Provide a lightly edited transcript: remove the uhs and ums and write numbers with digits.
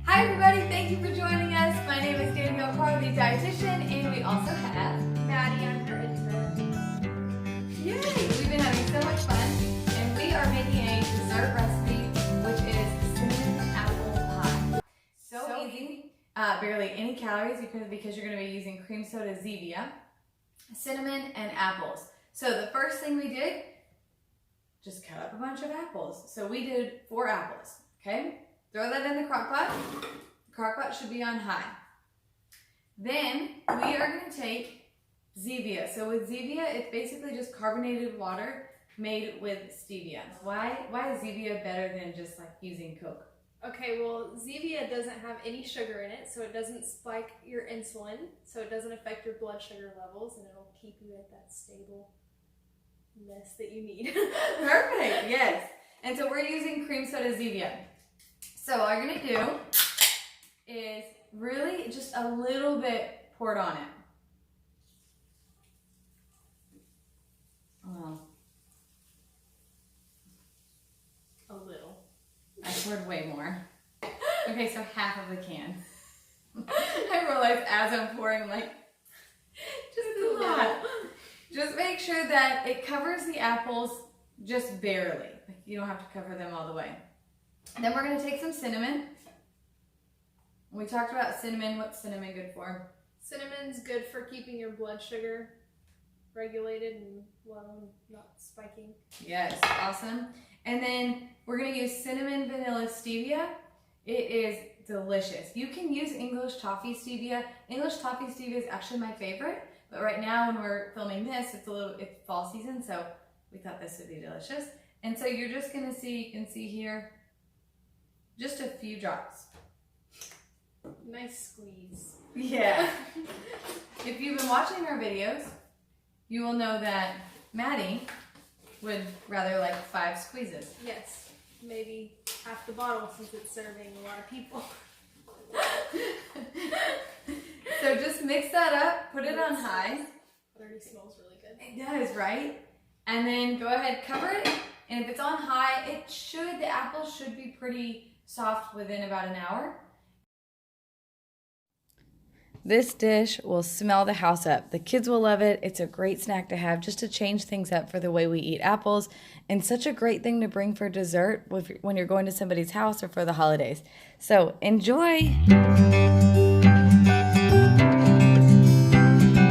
Hi everybody, thank you for joining us. My name is Danielle Carr, the dietitian, and we also have Maddie, I'm her intern. Yay! We've been having so much fun, and we are making a dessert recipe, which is cinnamon apple pie. So easy, barely any calories because you're going to be using Cream Soda Zevia, cinnamon, and apples. So the first thing we did, just cut up a bunch of apples. So we did 4 apples, okay? Throw that in the crockpot. The crockpot should be on high. Then we are going to take Zevia. So with Zevia, it's basically just carbonated water made with Stevia. Why is Zevia better than just like using Coke? Okay, well, Zevia doesn't have any sugar in it, so it doesn't spike your insulin, so it doesn't affect your blood sugar levels, and it'll keep you at that stableness that you need. Perfect, yes. And so we're using Cream Soda Zevia. So all you're going to do is really just a little bit poured on it. Oh. A little. I poured way more. Okay, so half of the can. I realized as I'm pouring, I'm like, just a lot. Just make sure that it covers the apples just barely. Like you don't have to cover them all the way. And then we're going to take some cinnamon. We talked about cinnamon. What's cinnamon good for? Cinnamon's good for keeping your blood sugar regulated and low and not spiking. Yes, awesome. And then we're going to use cinnamon vanilla stevia. It is delicious. You can use English toffee stevia. English toffee stevia is actually my favorite, but right now when we're filming this, it's fall season, so we thought this would be delicious. And so you're just going to see, you can see here, just a few drops. Nice squeeze. Yeah. If you've been watching our videos, you will know that Maddie would rather like 5 squeezes. Yes, maybe half the bottle since it's serving a lot of people. So just mix that up, put it on high. It already smells really good. It does, right? And then go ahead, cover it. And if it's on high, the apples should be pretty soft within about an hour. This dish will smell the house up. The kids will love it. It's a great snack to have just to change things up for the way we eat apples, and such a great thing to bring for dessert when you're going to somebody's house or for the holidays. So enjoy.